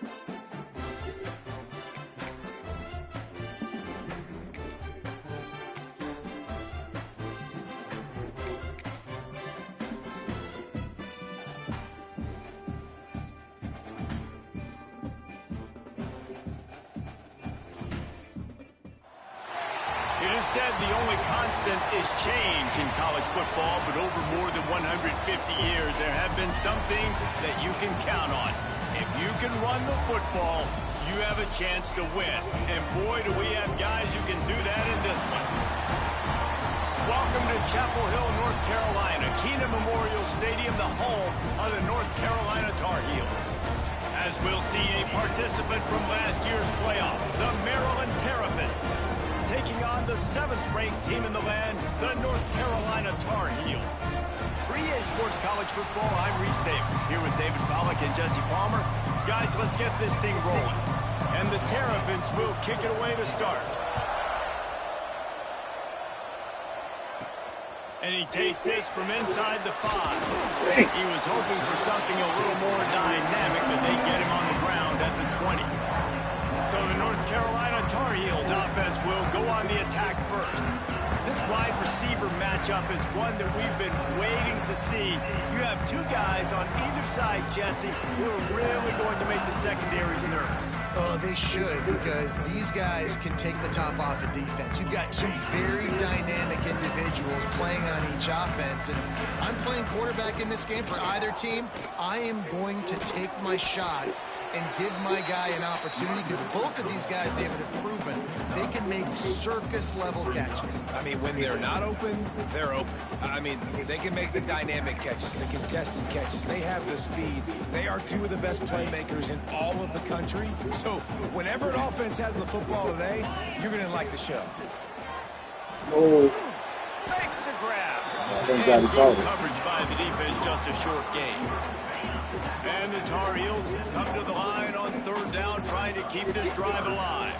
It is said the only constant is change in college football, but over more than 150 years, there have been some things that you can count on. If you can run the football, you have a chance to win. And boy, do we have guys who can do that in this one. Welcome to Chapel Hill, North Carolina, Keenan Memorial Stadium, the home of the North Carolina Tar Heels. As we'll see a participant from last year's playoff, the Maryland Terrapins, taking on the 7th-ranked team in the land, the North Carolina Tar Heels. For EA Sports College Football, I'm Reese Davis, here with David Pollack and Jesse Palmer. Guys, let's get this thing rolling. And the Terrapins will kick it away to start. And he takes this from inside the 5. He was hoping for something a little more dynamic, but they get him on the ground at the 20. So the North Carolina Tar Heels offense will go on the attack first. This wide receiver matchup is one that we've been waiting to see. You have two guys on either side, Jesse, who are really going to make the secondaries nervous. Oh, they should, because these guys can take the top off of defense. You've got two very dynamic individuals playing on each offense, and if I'm playing quarterback in this game for either team, I am going to take my shots and give my guy an opportunity, because both of these guys, they have proven they can make circus-level catches. I mean, when they're not open, they're open. I mean, they can make the dynamic catches, the contested catches. They have the speed. They are two of the best playmakers in all of the country. So whenever an offense has the football today, you're going to like the show. Oh. Makes the grab. Thank And God good coverage by the defense, just a short gain. And the Tar Heels come to the line on 3rd down, trying to keep this drive alive.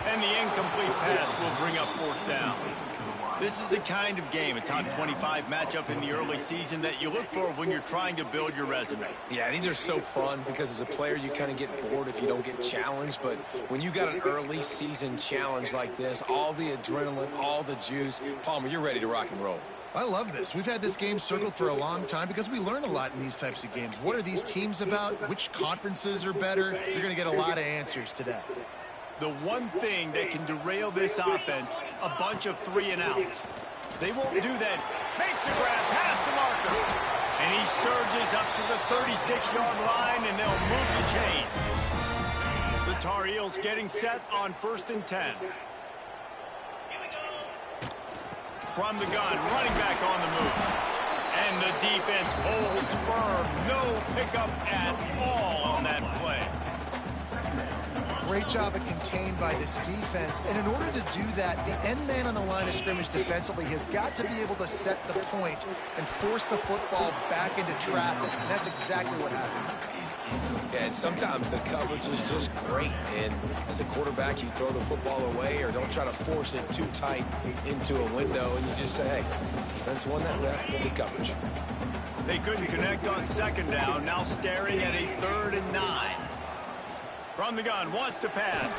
And the incomplete pass will bring up 4th down. This is the kind of game, a top 25 matchup in the early season, that you look for when you're trying to build your resume. Yeah, these are so fun because as a player, you kind of get bored if you don't get challenged. But when you got an early season challenge like this, all the adrenaline, all the juice, Palmer, you're ready to rock and roll. I love this. We've had this game circled for a long time because we learn a lot in these types of games. What are these teams about? Which conferences are better? You're going to get a lot of answers today. The one thing that can derail this offense, a bunch of 3-and-outs. They won't do that. Makes the grab past the marker. And he surges up to the 36-yard line, and they'll move the chain. The Tar Heels getting set on 1st and 10. From the gun, running back on the move. And the defense holds firm. No pickup at all on that play. Great job of contained by this defense, and in order to do that, the end man on the line of scrimmage defensively has got to be able to set the point and force the football back into traffic, and that's exactly what happened. Yeah, and sometimes the coverage is just great, and as a quarterback, you throw the football away or don't try to force it too tight into a window, and you just say, hey, defense won that rep, good coverage. They couldn't connect on 2nd down, now staring at a 3rd and 9. From the gun, wants to pass.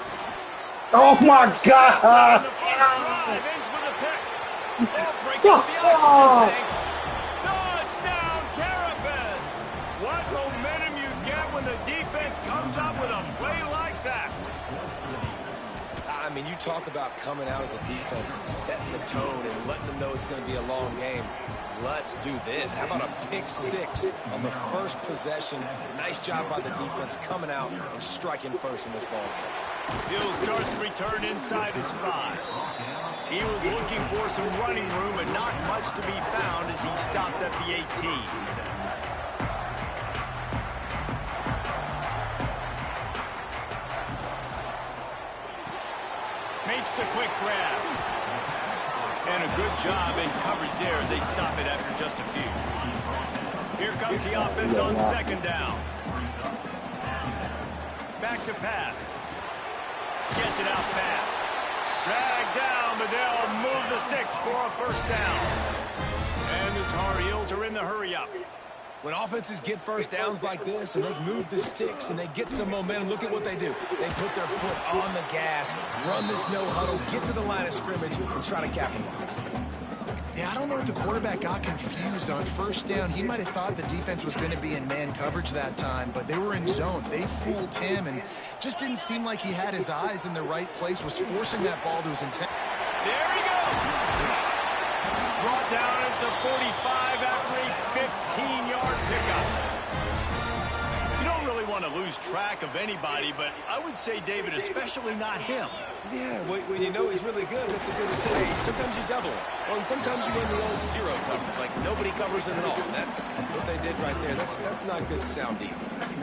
Oh my God! Ends with a pick. Break up the oxygen tanks. Touchdown, Terrapins! What momentum you get when the defense comes up with a play like that. I mean, you talk about coming out of the defense and setting the tone and letting them know it's going to be a long game. Let's do this. How about a pick 6 on the first possession? Nice job by the defense coming out and striking first in this ball game. He'll start the return inside his 5. He was looking for some running room and not much to be found as he stopped at the 18. Makes the quick grab. And a good job in coverage there as they stop it after just a few. Here comes the offense on 2nd down. Back to pass. Gets it out fast. Dragged down, but they'll move the sticks for a 1st down. And the Tar Heels are in the hurry-up. When offenses get first downs like this and they move the sticks and they get some momentum, look at what they do. They put their foot on the gas, run this no huddle, get to the line of scrimmage, and try to capitalize. Yeah, I don't know if the quarterback got confused on first down. He might have thought the defense was going to be in man coverage that time, but they were in zone. They fooled him and just didn't seem like he had his eyes in the right place, was forcing that ball to his intent. There he goes. Brought down at the 45 after a 15-yard pickup. You don't really want to lose track of anybody, but I would say, David, especially not him. Yeah, when you know he's really good, it's a good to say, hey, sometimes you double it. Well, and sometimes you run the old zero coverage, like nobody covers it at all. And that's what they did right there. That's not good sound defense.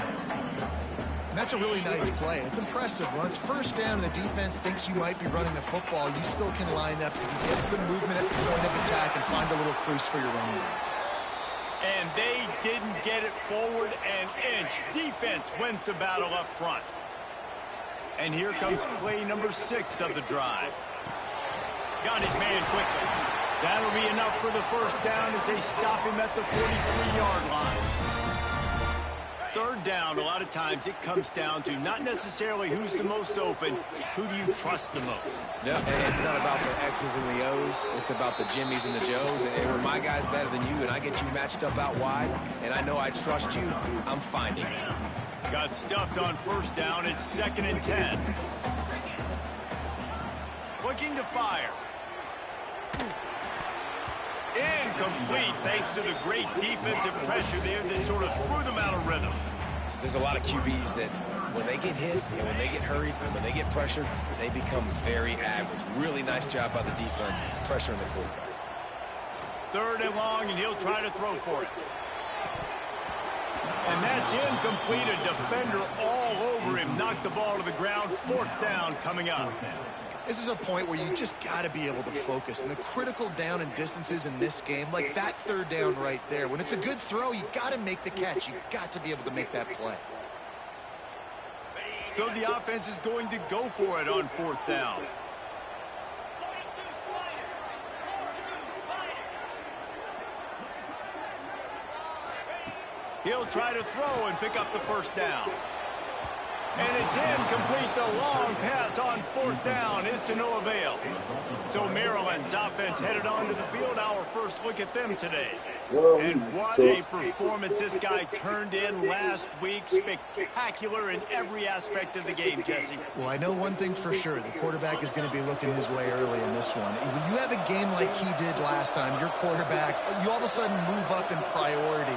And that's a really nice play. It's impressive. Once first down and the defense thinks you might be running the football, you still can line up, you can get some movement at the point of attack and find a little crease for your running back. And they didn't get it forward an inch. Defense wins the battle up front. And here comes play number 6 of the drive. Got his man quickly. That'll be enough for the first down as they stop him at the 43-yard line. Third down, a lot of times it comes down to not necessarily who's the most open, who do you trust the most? Yeah, and it's not about the X's and the O's. It's about the Jimmys and the Joes. And when my guy's better than you and I get you matched up out wide and I know I trust you, I'm finding it. Got stuffed on first down. It's 2nd and 10. Looking to fire. Incomplete thanks to the great defensive pressure there that sort of threw them out of rhythm. There's a lot of QBs that when they get hit and when they get hurried and when they get pressured, they become very average. Really nice job by the defense pressuring the quarterback. 3rd and long, and he'll try to throw for it. And that's incomplete. A defender all over him. Knocked the ball to the ground. 4th down coming up. This is a point where you just got to be able to focus. And the critical down and distances in this game, like that 3rd down right there, when it's a good throw, you got to make the catch. You got to be able to make that play. So the offense is going to go for it on 4th down. He'll try to throw and pick up the first down. And it's incomplete. The long pass on 4th down is to no avail. So Maryland's offense headed onto the field. Our first look at them today. And what a performance this guy turned in last week. Spectacular in every aspect of the game, Jesse. Well, I know one thing for sure. The quarterback is going to be looking his way early in this one. And when you have a game like he did last time, your quarterback, you all of a sudden move up in priority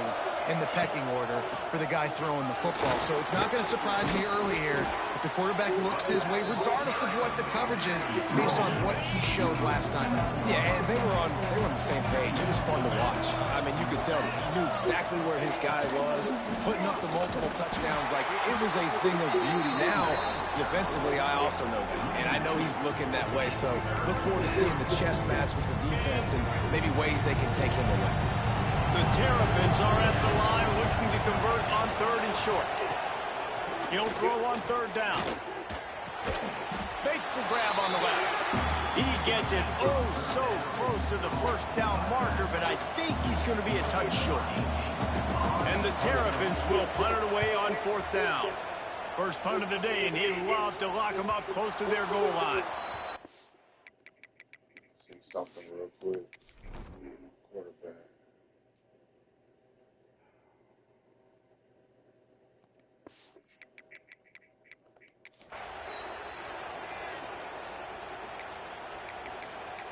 in the pecking order for the guy throwing the football. So it's not going to surprise me early here if the quarterback looks his way, regardless of what the coverage is, based on what he showed last time. Yeah, and they were on the same page. It was fun to watch. I mean, you could tell that he knew exactly where his guy was, putting up the multiple touchdowns. Like, it was a thing of beauty. Now, defensively, I also know that. And I know he's looking that way. So look forward to seeing the chess match with the defense and maybe ways they can take him away. The Terrapins are at the line looking to convert on 3rd and short. He'll throw on 3rd down. Makes the grab on the left. He gets it oh so close to the first down marker, but I think he's going to be a touch short. And the Terrapins will punt it away on 4th down. First punt of the day, and he'd love to lock them up close to their goal line. See something real quick. Quarterback.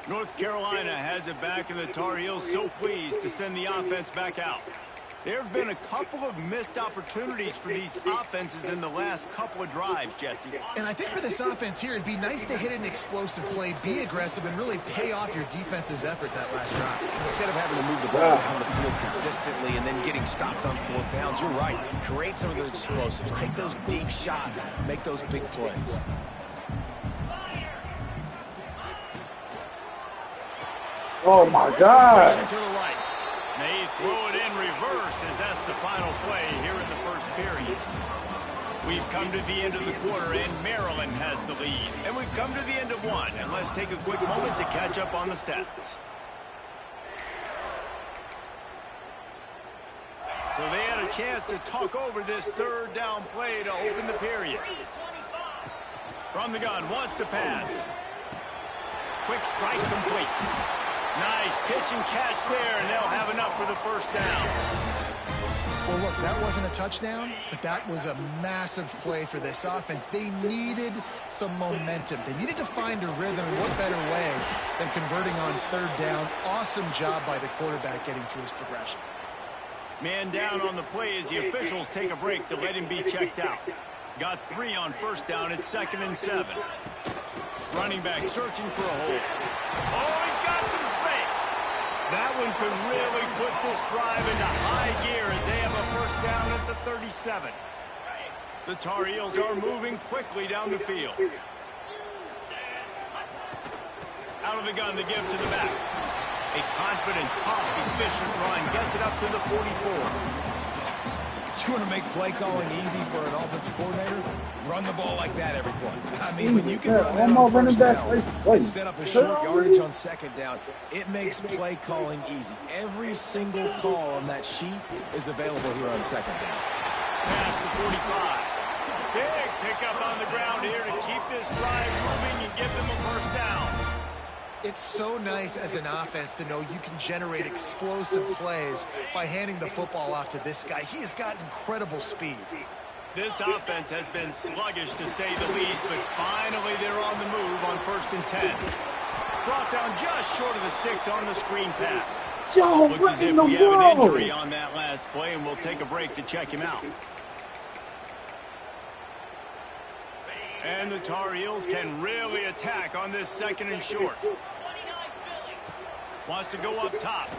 North Carolina has it back, and the Tar Heels so pleased to send the offense back out. There have been a couple of missed opportunities for these offenses in the last couple of drives, Jesse. And I think for this offense here, it'd be nice to hit an explosive play, be aggressive, and really pay off your defense's effort that last drive. Instead of having to move the ball down the field consistently and then getting stopped on 4th downs, you're right. Create some of those explosives. Take those deep shots. Make those big plays. Oh my God! To the right. They throw it in reverse as that's the final play here in the first period. We've come to the end of the quarter, and Maryland has the lead. And we've come to the end of one. And let's take a quick moment to catch up on the stats. So they had a chance to talk over this third down play to open the period. From the gun, wants to pass. Quick strike complete. Nice pitch and catch there, and they'll have enough for the first down. Well, look, that wasn't a touchdown, but that was a massive play for this offense. They needed some momentum. They needed to find a rhythm, and what better way than converting on third down. Awesome job by the quarterback getting through his progression. Man down on the play as the officials take a break to let him be checked out. Got 3 on first down. It's 2nd and 7. Running back searching for a hole. Oh, he's got some space. That one could really put this drive into high gear as they have a first down at the 37. The Tar Heels are moving quickly down the field. Out of the gun to give to the back. A confident, tough, efficient run gets it up to the 44. You want to make play calling easy for an offensive coordinator? Run the ball like that every play. I mean, when you can run that on first down and set up a short yardage on second down, it makes play calling easy. Every single call on that sheet is available here on second down. Past the 45. Big pickup on the ground here to keep this drive moving and give them a first down. It's so nice as an offense to know you can generate explosive plays by handing the football off to this guy. He has got incredible speed. This offense has been sluggish to say the least, but finally they're on the move on 1st and 10. Brought down just short of the sticks on the screen pass. Looks as if we have an injury on that last play, and we'll take a break to check him out. And the Tar Heels can really attack on this 2nd and short. Wants to go up top.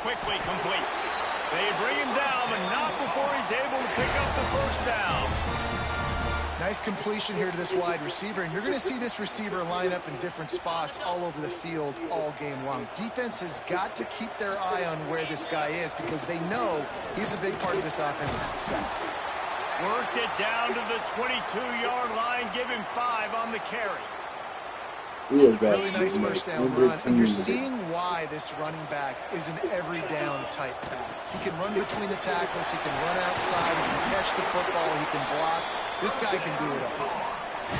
Quickly complete. They bring him down, but not before he's able to pick up the first down. Nice completion here to this wide receiver, and you're going to see this receiver line up in different spots all over the field all game long. Defense has got to keep their eye on where this guy is because they know he's a big part of this offense's success. Worked it down to the 22-yard line. Give him 5 on the carry. Really nice first down run. And you're seeing why this running back is an every down type back. He can run between the tackles. He can run outside. He can catch the football. He can block. This guy can do it all.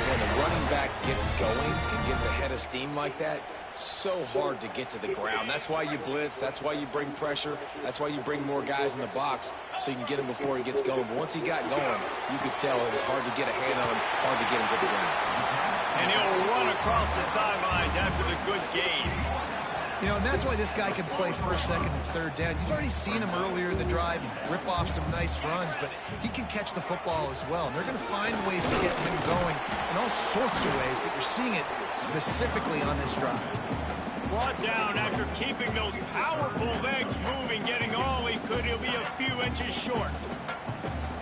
When the running back gets going and gets ahead of steam like that, so hard to get to the ground. That's why you blitz. That's why you bring pressure. That's why you bring more guys in the box so you can get him before he gets going. But once he got going, you could tell it was hard to get a hand on him, hard to get him to the ground. And he'll run across the sidelines after the good game. You know, and that's why this guy can play first, second, and third down. You've already seen him earlier in the drive rip off some nice runs, but he can catch the football as well. And they're going to find ways to get him going in all sorts of ways, but you're seeing it specifically on this drive. Brought down after keeping those powerful legs moving, getting all he could. He'll be a few inches short.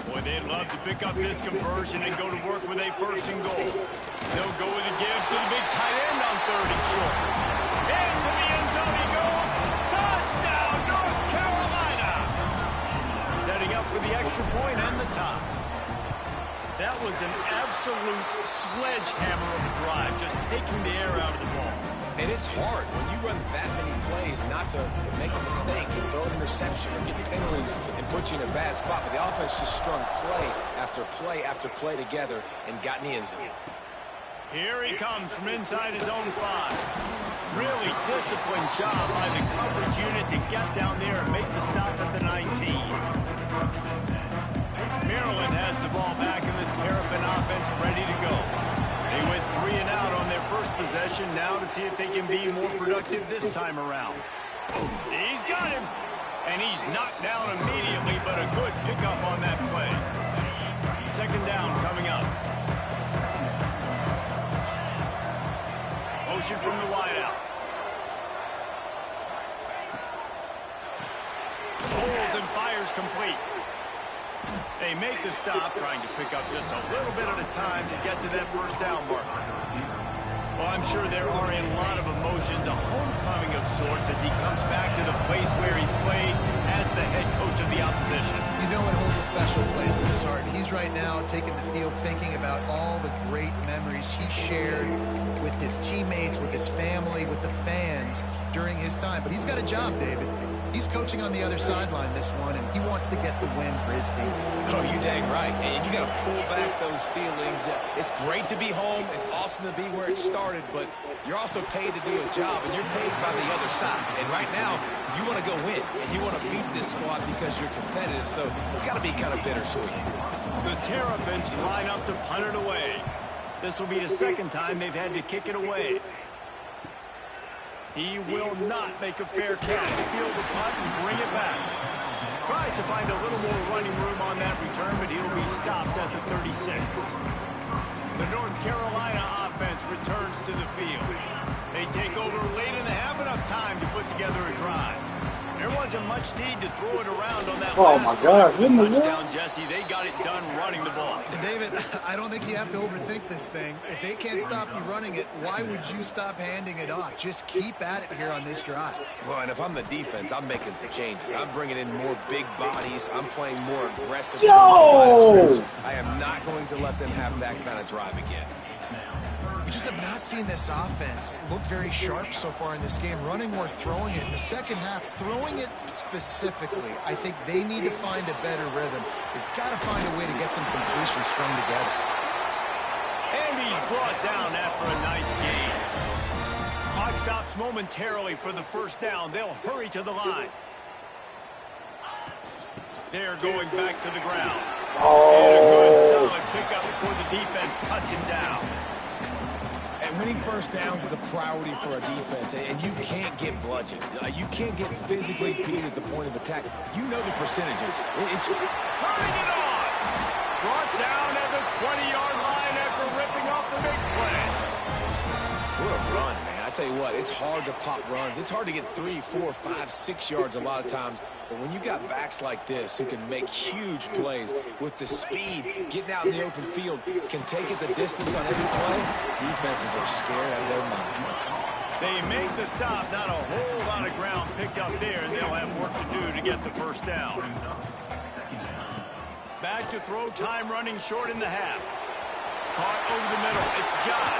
Boy, they'd love to pick up this conversion and go to work with a 1st and goal. They'll go with a give to the big tight end on 3rd and short. Into the end zone he goes. Touchdown, North Carolina! Setting up for the extra point and the top. That was an absolute sledgehammer of a drive, just taking the air out of the ball. And it's hard when you run that many plays not to make a mistake and throw an interception or get penalties and put you in a bad spot. But the offense just strung play after play after play together and got in the end zone. Here he comes from inside his own 5. Really disciplined job by the coverage unit to get down there and make the stop at the 19. Maryland has the ball back and the Terrapin offense ready to go. They went 3 and out on their first possession, now to see if they can be more productive this time around. He's got him, and he's knocked down immediately, but a good pickup on that play. 2nd down coming up. Motion from the wideout. Pulls and fires complete. They make the stop, trying to pick up just a little bit at a time to get to that first down marker. Well, I'm sure there are a lot of emotions, a homecoming of sorts as he comes back to the place where he played as the head coach of the opposition. You know it holds a special place in his heart. He's right now taking the field thinking about all the great memories he shared with his teammates, with his family, with the fans during his time. But he's got a job, David. He's coaching on the other sideline this one, and he wants to get the win for his team. Oh, you dang right. And you got to pull back those feelings. It's great to be home. It's awesome to be where it started, but you're also paid to do a job, and you're paid by the other side. And right now, you want to go win, and you want to beat this squad because you're competitive, so it's got to be kind of bittersweet. The Terrapins line up to punt it away. This will be the second time they've had to kick it away. He will not make a fair catch. Field the punt and bring it back. Tries to find a little more running room on that return, but he'll be stopped at the 36. The North Carolina offense returns to the field. They take over late in the half, enough time to put together a drive. There wasn't much need to throw it around on that last drive for the touchdown, Jesse. They got it done running the ball. And David, I don't think you have to overthink this thing. If they can't stop you running it, why would you stop handing it off? Just keep at it here on this drive. Well, and if I'm the defense, I'm making some changes. I'm bringing in more big bodies. I'm playing more aggressive. Yo! I am not going to let them have that kind of drive again. We just have not seen this offense look very sharp so far in this game, running or throwing it. In the second half, throwing it specifically, I think they need to find a better rhythm. They've got to find a way to get some completions strung together. And he's brought down after a nice gain. Clock stops momentarily for the first down. They'll hurry to the line. They're going back to the ground. And a good solid pickup before the defense cuts him down. And winning first downs is a priority for a defense, and you can't get bludgeoned. You can't get physically beat at the point of attack. You know the percentages. It's turning it on. Brought down at the 20-yard line after ripping off the big play. What a run, man. I tell you what, it's hard to pop runs. It's hard to get 3, 4, 5, 6 yards a lot of times. But when you got backs like this who can make huge plays with the speed, getting out in the open field, can take it the distance on every play, defenses are scared out of their mind. They make the stop. Not a whole lot of ground picked up there, and they'll have work to do to get the first down. Back to throw, time running short in the half. Caught over the middle. It's John.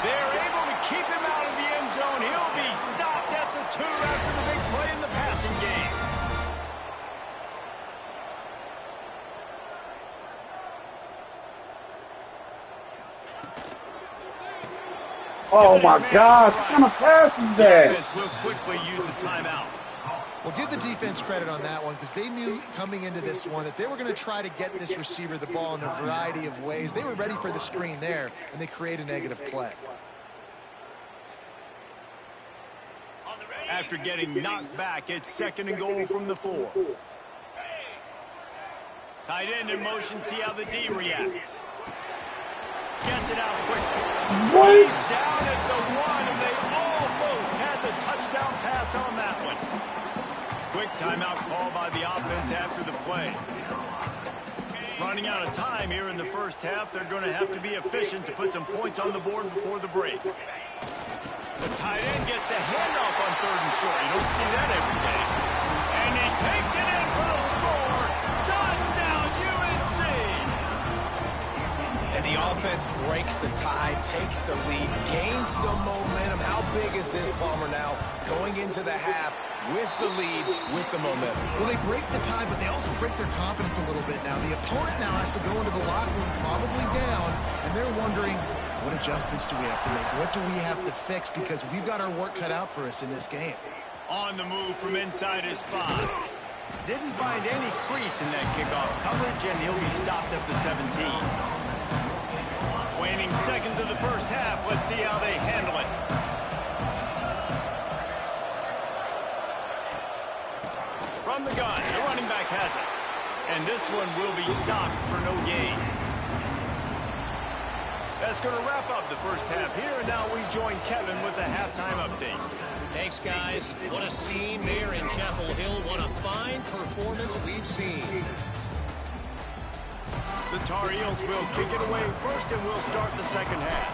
They're able to keep him out of the end zone. He'll be stopped at the 2 after the big play in the passing game. Oh my gosh, what kind of pass is that? Defense will quickly use a timeout. Well, give the defense credit on that one because they knew coming into this one that they were going to try to get this receiver the ball in a variety of ways. They were ready for the screen there, and they create a negative play. After getting knocked back, it's 2nd and goal from the 4. Tight end in motion, see how the D reacts. Gets it out quickly. What? He's down at the 1, and they almost had the touchdown pass on that one. Quick timeout call by the offense after the play. Running out of time here in the first half. They're going to have to be efficient to put some points on the board before the break. The tight end gets the handoff on 3rd and short. You don't see that every day. And he takes it in for the score. Touchdown, UNC! And the offense breaks the tie, takes the lead, gains some momentum. How big is this, Palmer, now? Going into the half with the lead, with the momentum. Well, they break the tie, but they also break their confidence a little bit now. The opponent now has to go into the locker room probably down, and they're wondering, what adjustments do we have to make? What do we have to fix? Because we've got our work cut out for us in this game. On the move from inside his 5. Didn't find any crease in that kickoff coverage, and he'll be stopped at the 17. Waning seconds of the first half. Let's see how they handle it. From the gun, the running back has it. And this one will be stopped for no gain. That's going to wrap up the first half here, and now we join Kevin with the halftime update. Thanks, guys. What a scene there in Chapel Hill. What a fine performance we've seen. The Tar Heels will kick it away first, and we'll start the second half.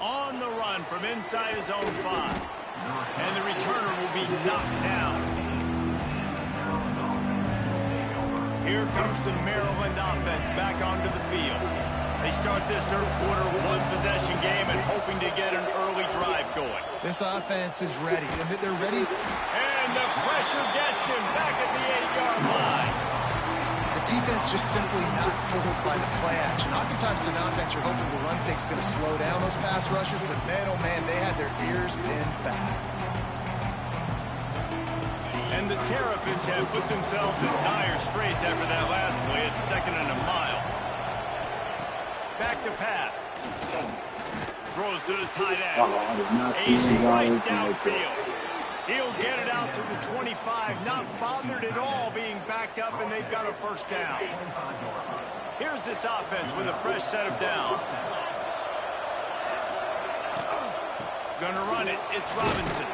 On the run from inside his own 5. And the returner will be knocked down. Here comes the Maryland offense back onto the field. They start this third quarter one-possession game and hoping to get an early drive going. This offense is ready. They're ready. And the pressure gets him back at the 8-yard line. The defense just simply not fooled by the play action. Oftentimes, an offense, you're hoping the run fake's going to slow down those pass rushers, but man, oh man, they had their ears pinned back. And the Terrapins have put themselves in dire straits after that last play at 2nd and a mile. Back to pass. Throws to the tight end. A strike downfield. He'll get it out to the 25. Not bothered at all being backed up, and they've got a first down. Here's this offense with a fresh set of downs. Gonna run it. It's Robinson.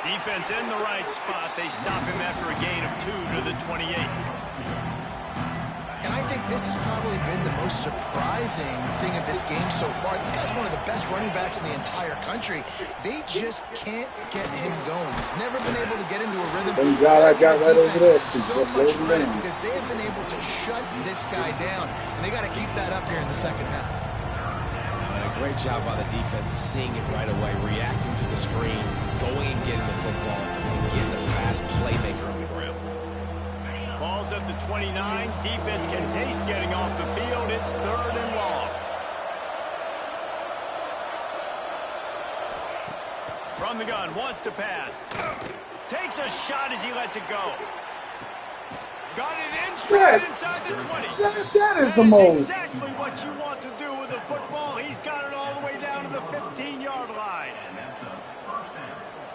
Defense in the right spot. They stop him after a gain of 2 to the 28. And I think this has probably been the most surprising thing of this game so far. This guy's one of the best running backs in the entire country. They just can't get him going. He's never been able to get into a rhythm. Thank God I got right over this. So much credit because they have been able to shut this guy down. And they got to keep that up here in the second half. Great job by the defense, seeing it right away, reacting to the screen, going and getting the football, and getting the fast playmaker on the ground. Ball's at the 29. Defense can taste getting off the field. It's 3rd and long. From the gun, wants to pass. Takes a shot as he lets it go. Got it in straight inside the 20. That is the most. Exactly what you want to do with a football. He's got it all the way down to the 15-yard line.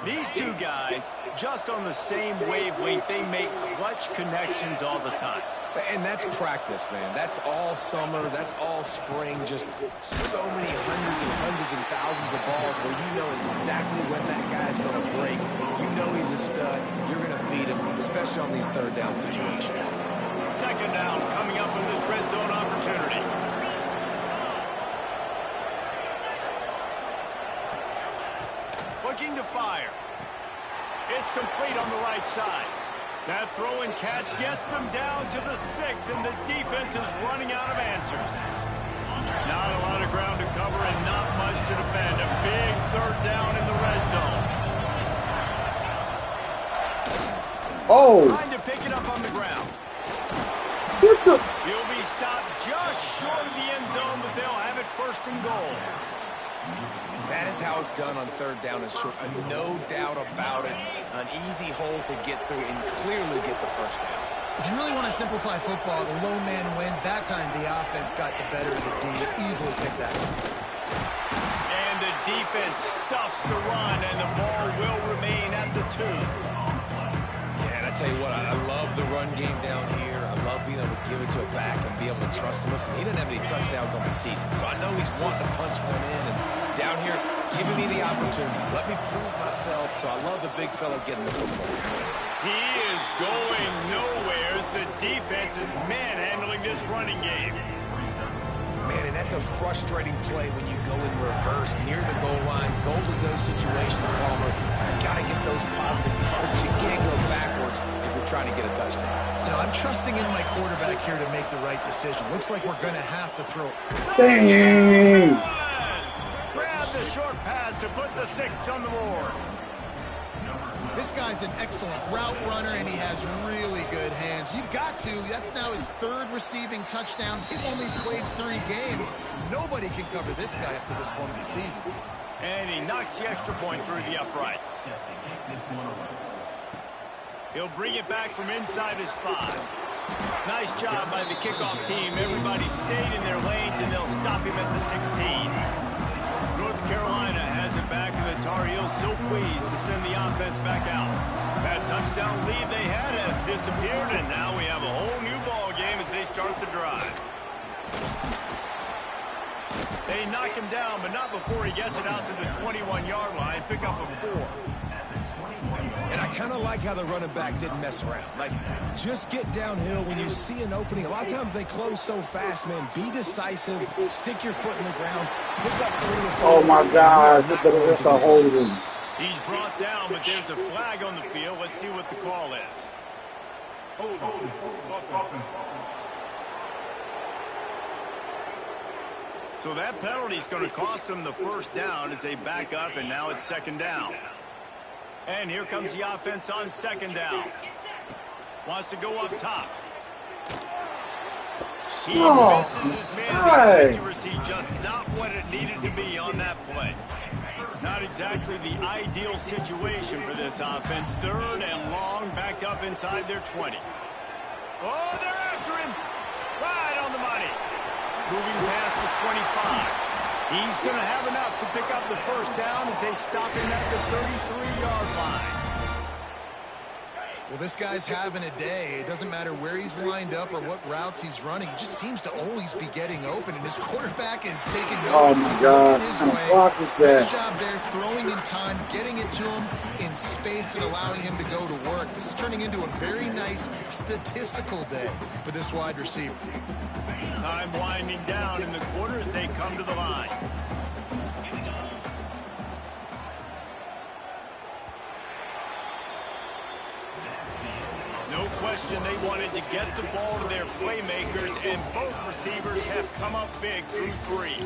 These two guys, just on the same wavelength, they make clutch connections all the time. And that's practice, man. That's all summer. That's all spring. Just so many hundreds and thousands of balls where you know exactly when that guy's going to break. You know he's a stud. You're going to feed him, especially on these third down situations. 2nd down coming up in this red zone opportunity. Looking to fire. It's complete on the right side. That throw and catch gets them down to the 6, and the defense is running out of answers. Not a lot of ground to cover and not much to defend. A big 3rd down in the red zone. Oh! Trying to pick it up on the ground. He'll be stopped just short of the end zone, but they'll have it 1st and goal. That is how it's done on 3rd down and short. No doubt about it. An easy hole to get through and clearly get the first down. If you really want to simplify football, the low man wins. That time the offense got the better of the D. Easily picked that up. And the defense stuffs the run, and the ball will remain at the 2. Yeah, and I tell you what, I love the run game down here. I love being able to give it to a back and be able to trust him. Listen, he didn't have any touchdowns on the season, so I know he's wanting to punch one in. And down here, giving me the opportunity. Let me prove myself, so I love the big fella getting the football. He is going nowhere as the defense is manhandling this running game. Man, and that's a frustrating play when you go in reverse near the goal line, goal-to-go situations, Palmer. You got to get those positive yards. You can't go backwards if you're trying to get a touchdown. You know, I'm trusting in my quarterback here to make the right decision. Looks like we're going to have to throw. Dang! Grab the short pass to put the 6 on the board. This guy's an excellent route runner, and he has really good hands. You've got to. That's now his 3rd receiving touchdown. He only played 3 games. Nobody can cover this guy up to this point of the season. And he knocks the extra point through the uprights. He'll bring it back from inside his 5. Nice job by the kickoff team. Everybody stayed in their lanes, and they'll stop him at the 16. North Carolina has it back, and the Tar Heels so pleased to send the offense back out. That touchdown lead they had has disappeared, and now we have a whole new ball game as they start the drive. They knock him down, but not before he gets it out to the 21-yard line. Pick up a 4. And I kind of like how the running back didn't mess around. Like, just get downhill when you see an opening. A lot of times they close so fast, man. Be decisive. Stick your foot in the ground. Pick up 3 or 4. Oh, my gosh. That's a holding. He's brought down, but there's a flag on the field. Let's see what the call is. So that penalty is going to cost them the first down as they back up, and now it's second down. And here comes the offense on second down. Wants to go up top. He misses his man. The accuracy just not what it needed to be on that play. Not exactly the ideal situation for this offense. Third and long, backed up inside their 20. Oh, they're after him. Right on the money. Moving past the 25. He's going to have enough to pick up the first down as they stop him at the 33-yard line. Well, this guy's having a day. It doesn't matter where he's lined up or what routes he's running. He just seems to always be getting open, and his quarterback is taking notice. Oh, my God. What kind of block was that? His job there, throwing in time, getting it to him in space, and allowing him to go to work. This is turning into a very nice statistical day for this wide receiver. Time winding down in the quarter as they come to the line. No question they wanted to get the ball to their playmakers, and both receivers have come up big through three.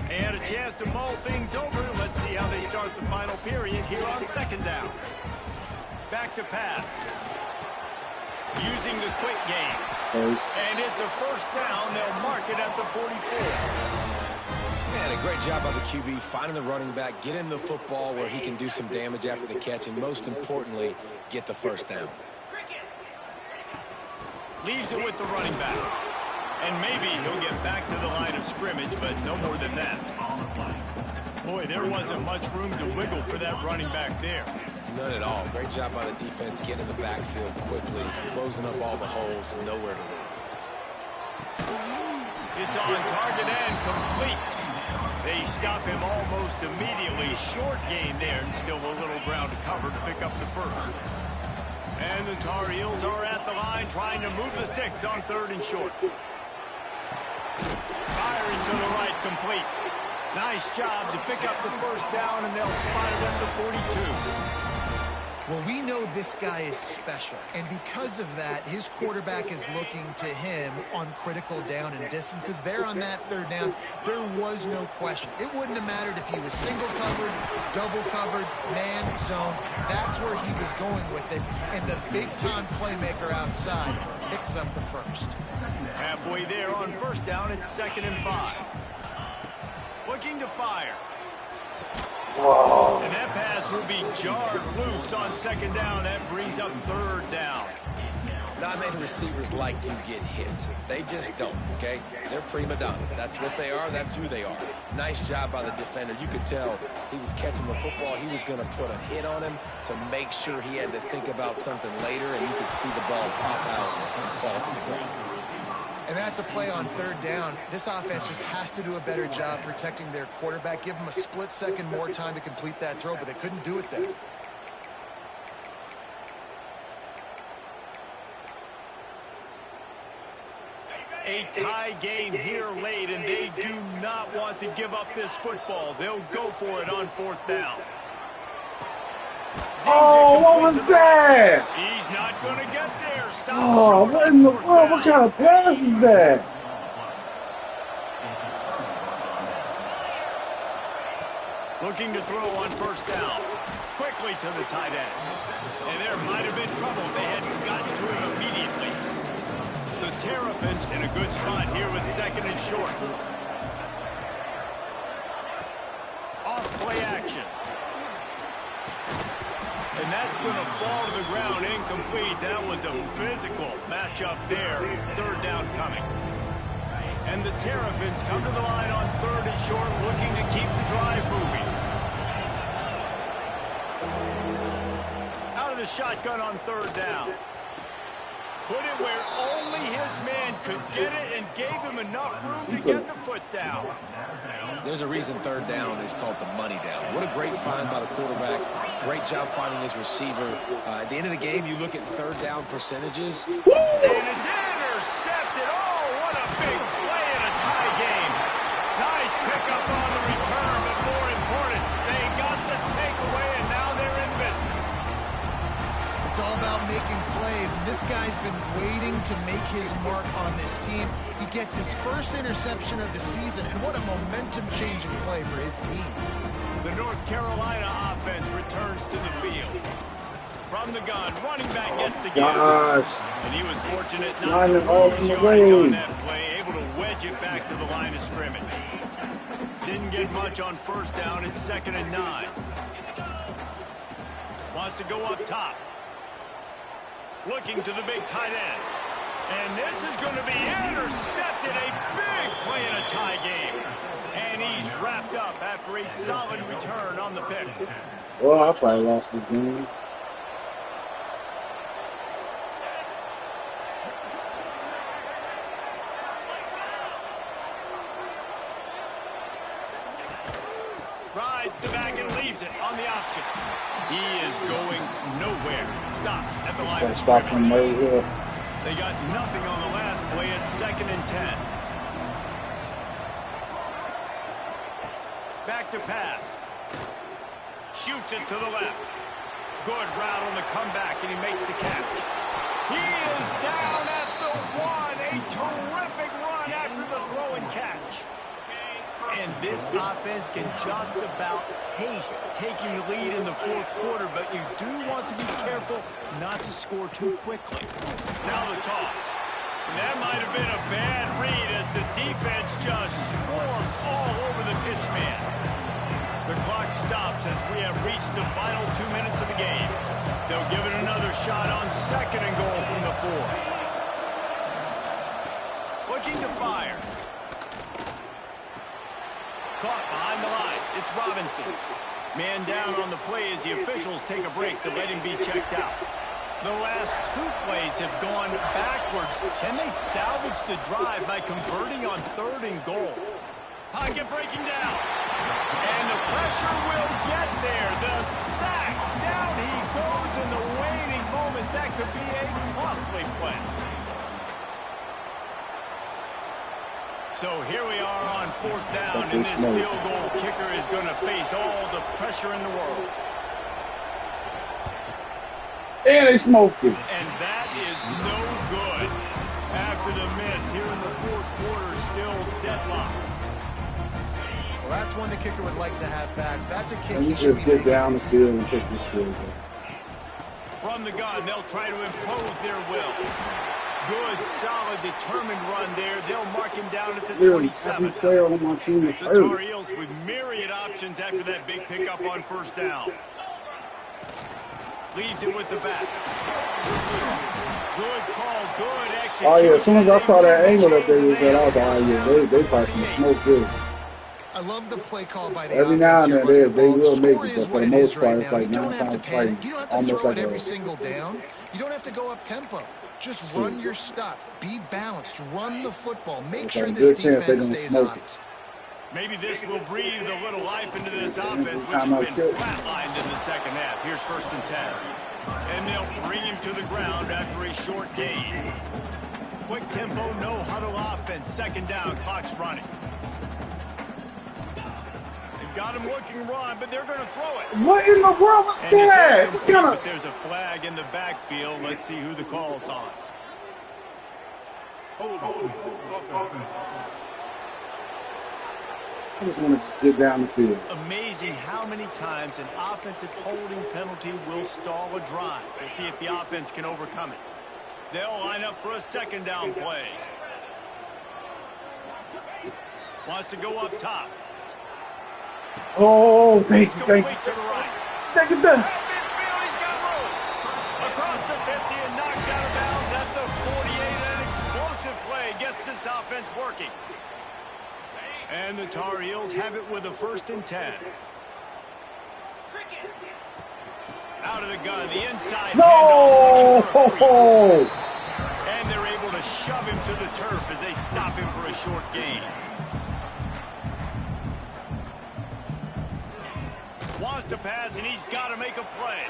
They had a chance to mull things over. Let's see how they start the final period here on second down. Back to pass. Using the quick game. And it's a first down. They'll mark it at the 44. Man, a great job by the QB finding the running back, get him the football where he can do some damage after the catch, and most importantly, get the first down. Leaves it with the running back. And maybe he'll get back to the line of scrimmage, but no more than that. Boy, there wasn't much room to wiggle for that running back there. None at all. Great job by the defense getting in the backfield quickly, closing up all the holes, nowhere to run. It's on target and complete. They stop him almost immediately. Short gain there, and still a little ground to cover to pick up the first. And the Tar Heels are at the line trying to move the sticks on third and short. Firing to the right, complete. Nice job to pick up the first down, and they'll spot it at the 42. Well, we know this guy is special, and because of that, his quarterback is looking to him on critical down and distances. There on that third down, there was no question. It wouldn't have mattered if he was single covered, double covered, man, zone. That's where he was going with it, and the big-time playmaker outside picks up the first. Halfway there on first down, it's 2nd and 5. Looking to fire. Whoa. And that pass will be jarred loose on second down. That brings up third down. Not many receivers like to get hit. They just don't, okay? They're prima donnas. That's what they are. That's who they are. Nice job by the defender. You could tell he was catching the football. He was going to put a hit on him to make sure he had to think about something later, and you could see the ball pop out and fall to the ground. And that's a play on third down. This offense just has to do a better job protecting their quarterback. Give them a split second more time to complete that throw, but they couldn't do it there. A tie game here late, and they do not want to give up this football. They'll go for it on fourth down. Oh, what was that? He's not going to get there. Stop. Oh, what in the world? What kind of pass was that? Looking to throw on first down. Quickly to the tight end. And there might have been trouble if they hadn't gotten to him immediately. The Terrapins in a good spot here with 2nd and short. Off play action. And that's going to fall to the ground incomplete. That was a physical matchup there. Third down coming. And the Terrapins come to the line on 3rd and short, looking to keep the drive moving. Out of the shotgun on 3rd down. Put it where only his man could get it and gave him enough room to get the foot down. There's a reason 3rd down is called the money down. What a great find by the quarterback. Great job finding his receiver. At the end of the game, you look at 3rd down percentages. And it's intercepted. Oh, what a big play in a tie game. It's all about making plays, and this guy's been waiting to make his mark on this team. He gets his first interception of the season, and what a momentum-changing play for his team. The North Carolina offense returns to the field. From the gun, running back gets the game. And he was fortunate not to lose yardage on that play, able to wedge it back to the line of scrimmage. Didn't get much on first down. It's 2nd and 9. Wants to go up top. Looking to the big tight end. And this is going to be intercepted. A big play in a tie game. And he's wrapped up after a solid return on the pick. Well, I probably lost this game. Rides the back and leaves it on the option. He is going nowhere. Stops at the line of scrimmage. Right here. They got nothing on the last play. It's 2nd and 10. Back to pass. Shoots it to the left. Good route on the comeback, and he makes the catch. He is down at the 1. A terrific run after the throw and catch. And this offense can just about taste taking the lead in the 4th quarter, but you do want to be careful not to score too quickly. Now the toss. And that might have been a bad read as the defense just swarms all over the pitch man. The clock stops as we have reached the final 2 minutes of the game. They'll give it another shot on 2nd and goal from the 4. Looking to fire. Caught behind the line. It's Robinson. Man down on the play as the officials take a break to let him be checked out. The last 2 plays have gone backwards. Can they salvage the drive by converting on 3rd and goal? Pocket breaking down. And the pressure will get there. The sack. Down he goes in the waning moments. That could be a costly play. So here we are on 4th down, and this field goal kicker is going to face all the pressure in the world. And they smoked it. And that is no good. After the miss here in the 4th quarter, still deadlocked. Well, that's one the kicker would like to have back. That's a kick. And you just get down the field and kick this field goal. From the gun, they'll try to impose their will. Good, solid, determined run there. They'll mark him down at the 27. Every player on my team is hurt. The Tar Heels with myriad options after that big pickup on 1st down. Leaves it with the back. Good call, good execution. Oh, yeah, as soon as I saw that angle that they was at, I was like, oh, yeah, they probably can smoke this. I love the play call by the Every offense. now and then they will make it, but for the most part, it's like you don't have to panic. You don't have to throw it every single down. You don't have to go up tempo. Just run your stuff. Be balanced. Run the football. Make sure this defense stays honest. Maybe this will breathe a little life into this offense, which has been flatlined in the 2nd half. Here's 1st and 10. And they'll bring him to the ground after a short gain. Quick tempo, no huddle offense. 2nd down, clock's running. They've got him looking run, but they're going to throw it. What in the world was that? But there's a flag in the backfield. Let's see who the call's on. I just want to just get down the field. Amazing how many times an offensive holding penalty will stall a drive. We'll see if the offense can overcome it. They'll line up for a 2nd down play. Wants to go up top. Oh, thank you. To the right. Take it down. He's got room. Across the 50 and knocked out of bounds at the 48. An explosive play gets this offense working. And the Tar Heels have it with a 1st and 10. Out of the gun, the inside No! handoff. And they're able to shove him to the turf as they stop him for a short gain. Wants to pass, and he's got to make a play.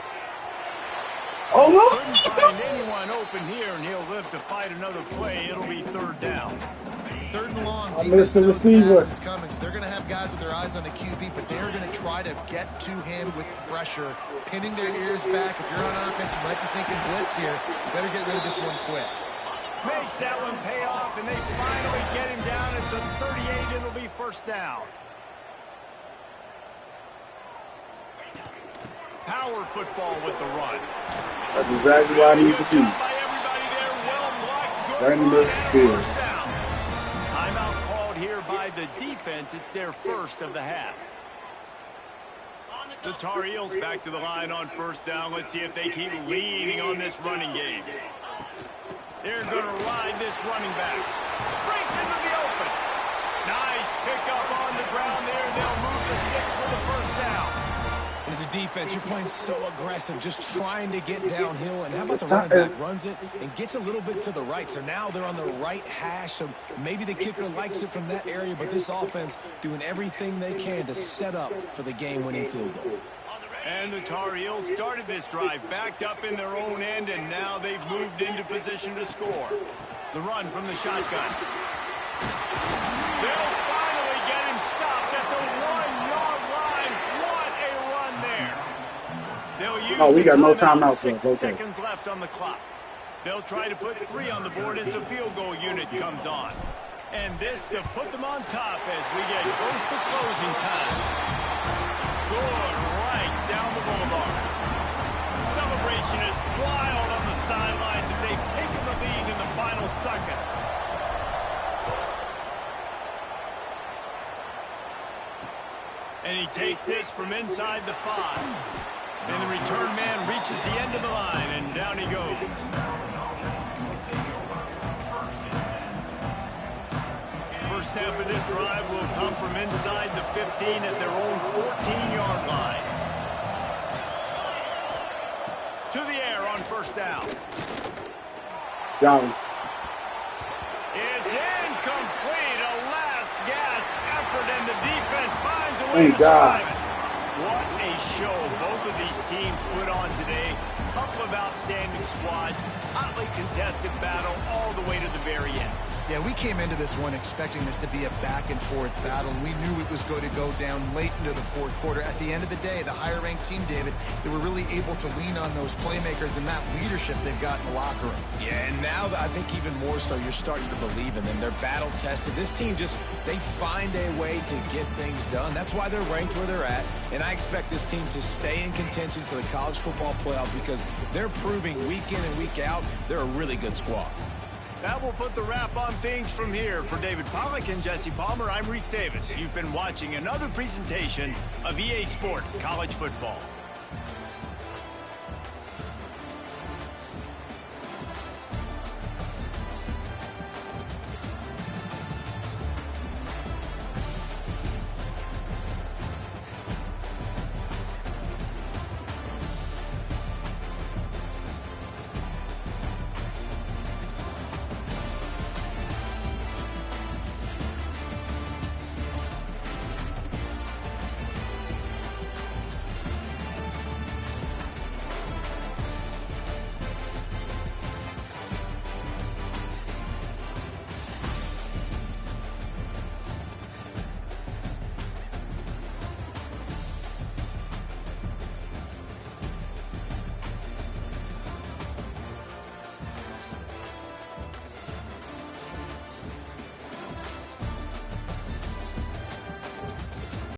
Oh, no! Couldn't find anyone open here, and he'll live to fight another play. It'll be 3rd down. 3rd and long. I missed the knows the receiver. pass is coming, so they're going to have guys with their eyes on the QB, but they're going to try to get to him with pressure, pinning their ears back. If you're on offense, you might be thinking blitz here. You better get rid of this one quick. Makes that one pay off, and they finally get him down at the 38. It'll be 1st down. Power football with the run. That's exactly what I need to do. By everybody there, well blocked, good Right in the run, and field. 1st down. Timeout called here by the defense. It's their 1st of the half. The Tar Heels back to the line on 1st down. Let's see if they keep leaning on this running game. They're going to ride this running back. Breaks into the open. Nice pickup on the ground there. They'll move the sticks for the 1st down. And as a defense, you're playing so aggressive, just trying to get downhill. And how about the running back runs it and gets a little bit to the right. So now they're on the right hash. So maybe the kicker likes it from that area, but this offense doing everything they can to set up for the game-winning field goal. And the Tar Heels started this drive backed up in their own end, and now they've moved into position to score. The run from the shotgun. They'll finally get him stopped at the 1-yard line. What a run there. They'll use We got no timeout. timeouts. 6 seconds left on the clock. They'll try to put 3 on the board as the field goal unit comes on. And this to put them on top as we get close to closing time. Good right down the boulevard. Celebration is wild on the sidelines as they've taken the lead in the final seconds. And he takes this from inside the 5. And the return man reaches the end of the line, and down he goes. First snap of this drive will come from inside the 15 at their own 14-yard line. To the air on 1st down. Down. It's incomplete. A last gasp effort, and the defense finds a way Thank to God. survive it. What a show both of these teams put on today. Couple of outstanding squads. Hotly contested battle all the way to the very end. Yeah, we came into this one expecting this to be a back-and-forth battle. We knew it was going to go down late into the 4th quarter. At the end of the day, the higher-ranked team, David, they were really able to lean on those playmakers and that leadership they've got in the locker room. Yeah, and now I think even more so, you're starting to believe in them. They're battle-tested. This team they find a way to get things done. That's why they're ranked where they're at. And I expect this team to stay in contention for the college football playoff because they're proving week in and week out they're a really good squad. That will put the wrap on things from here. For David Pollack and Jesse Palmer, I'm Reese Davis. You've been watching another presentation of EA Sports College Football.